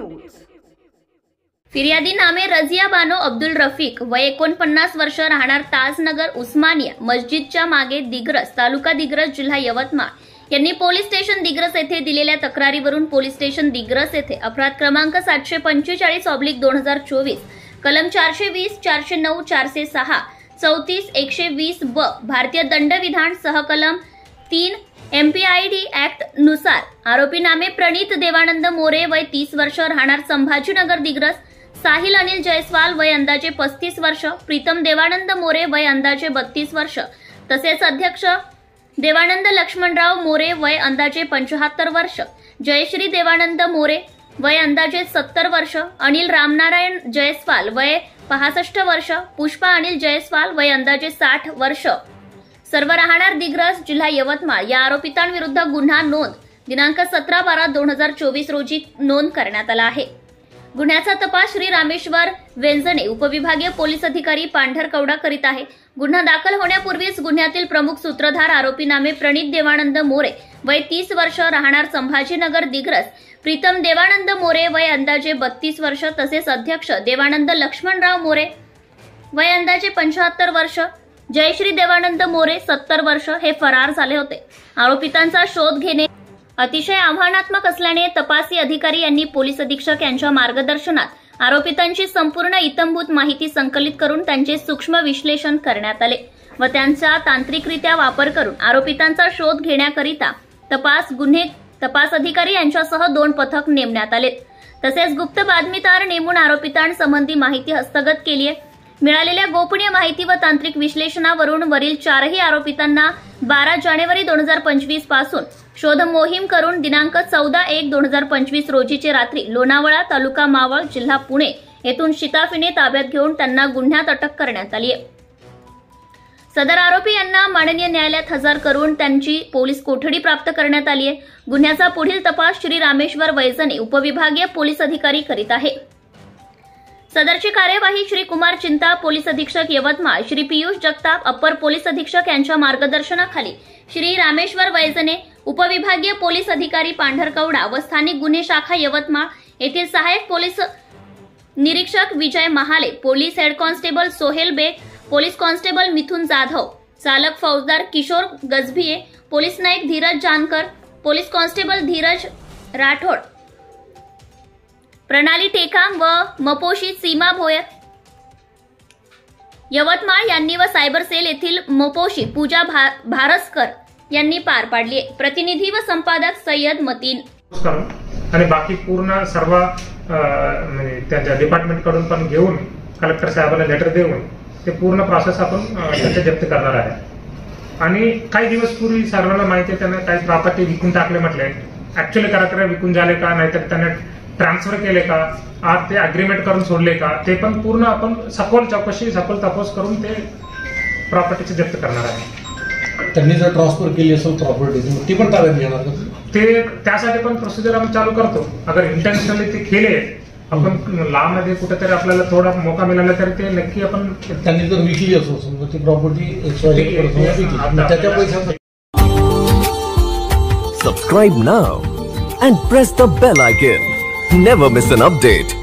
News. फिर्यादी नामे रजिया बानो अब्दुल रफीक वय 49 वर्ष, राहणार ताजनगर उस्मानिया मस्जिदच्या मागे दिग्रस, तालुका दिग्रस, जिल्हा यवतमाळ यांनी पोलीस स्टेशन दिग्रस येथे दिलेल्या तक्रारीवरून पोलीस स्टेशन दिग्रस येथे अपराध क्रमांक 745/2024 कलम 420, 409, 406, 34, 120 ब भारतीय दंडविधान सहकलम 3 MPID ऍक्ट नुसार आरोपी नामे प्रणित देवानंद मोरे वय 30 वर्ष, राहणार संभाजीनगर दिग्रस, साहिल अनिल जयस्वाल वय अंदाजे 35 वर्ष, प्रीतम देवानंद मोरे वय अंदाजे 32 वर्ष, तसेच अध्यक्ष देवानंद लक्ष्मणराव मोरे वय अंदाजे 75 वर्ष, जयश्री देवानंद मोरे वय अंदाजे 70 वर्ष, अनिल रामनारायण जयस्वाल वय 65 वर्ष, पुष्पा अनिल जयस्वाल वय अंदाजे 60 वर्ष, सर्व राहणार दिग्रस, जिल्हा यवतमाळ या आरोपितांविरुद्ध गुन्हा नोंद दिनांक 17/12/2024 रोजी नोंद करण्यात आला आहे। गुन्ह्याचा तपास श्री रामेश्वर वेंजणे उपविभागीय पोलीस अधिकारी पांढरकवडा करीत आहे। गुन्हा दाखल होण्यापूर्वीच गुन्ह्यातील प्रमुख सूत्रधार आरोपी नामे प्रणित देवानंद मोरे वय 30 वर्ष, राहणार संभाजीनगर दिग्रस, प्रीतम देवानंद मोरे वय अंदाजे 32 वर्ष, तसेच अध्यक्ष देवानंद लक्ष्मणराव मोरे वय अंदाजे 75 वर्ष, जयश्री देवानंद मोरे 70 वर्ष हे फरार झाले होते। आरोपितांचा शोध घेणे अतिशय आव्हानात्मक असल्याने तपासी अधिकारी यांनी पोलीस अधीक्षक यांच्या मार्गदर्शनात आरोपितांची संपूर्ण इत्थंभूत माहिती संकलित करून त्यांचे सूक्ष्म विश्लेषण करण्यात आले व त्यांचा तांत्रिकरित्या वापर करून आरोपितांचा शोध घेण्याकरिता तपास अधिकारी यांच्यासह 2 पथक नेमण्यात आले। तसेच गुप्त बातमीदार नेमून आरोपितांसंबंधी माहिती हस्तगत केली आहे। मिळालेल्या गोपनीय माहिती व तांत्रिक विश्लेषणावरून वरील 4ही आरोपितांना 12 जानेवारी 2025 पासून शोध मोहीम करून दिनांक 14/1/2025 रोजीची रात्री लोणावळा, तालुका मावळ, जिल्हा पुणे येथून शिताफीने ताब्यात घेऊन त्यांना गुन्ह्यात अटक करण्यात आली आहे। सदर आरोपी यांना माननीय न्यायालयात हजर करून त्यांची पोलीस कोठडी प्राप्त करण्यात आली आहे। गुन्ह्याचा पुढील तपास श्री रामेश्वर वैजने उपविभागीय पोलीस अधिकारी करीत आहे। सदरची कार्यवाही श्री कुमार चिंता पोलीस अधीक्षक यवतमाळ, श्री पियुष जगताप अप्पर पोलीस अधीक्षक यांच्या मार्गदर्शनाखाली श्री रामेश्वर वैजने उपविभागीय पोलीस अधिकारी पांढरकवडा व स्थानिक गुन्हे शाखा यवतमाळ येथील सहाय्यक पोलीस निरीक्षक Vijay Mahale, police head constable Sohel Baig, police constable Mithun Jadhav, चालक फौजदार किशोर गजभिये, पोलीस नाईक धीरज जानकर, पोलीस कॉन्स्टेबल धीरज राठोड, प्रणाली टेकाम व मपोशी सीमा भोयर यवतमाळ यांनी व सायबर सेल येथील मपोशी पूजा भारसकर यांनी पार पाडली। प्रतिनिधी व संपादक सय्यद मतीन आणि बाकी पूर्ण सर्व त्यांच्या डिपार्टमेंट कडून पण घेऊन कलेक्टर साहेबांना लेटर देऊन ते पूर्ण प्रोसेस आपण त्याचे जप्त करणार आहे। आणि काही दिवस पूर्वी सर्वांना माहिती आहे त्यांना काही प्रॉपर्टी विकून टाकले म्हटले, ऍक्च्युअली करेक्टर विकून झाले का, नाहीतर त्यांना ट्रान्सफर केले का, आज ते अग्रीमेंट करून सोडले का, ते पण पूर्ण आपण सखोल चौकशी सखोल तपास करून ते प्रॉपर्टीचे जप्त करणार आहे। त्यांनी जर ट्रान्सफर केली असेल प्रॉपर्टी ती पण ताब्यात घेणार का? ते त्यासाठी पण प्रोसिजर आपण चालू करतो। अगर इंटेन्शनली ते केले आपण लांबमध्ये कुठेतरी आपल्याला थोडा मौका मिळाला तर ते नक्की आपण त्यांनी जर विकली असेल ती प्रॉपर्टी त्याच्या पैशात। Subscribe now and press the bell icon. Never miss an update.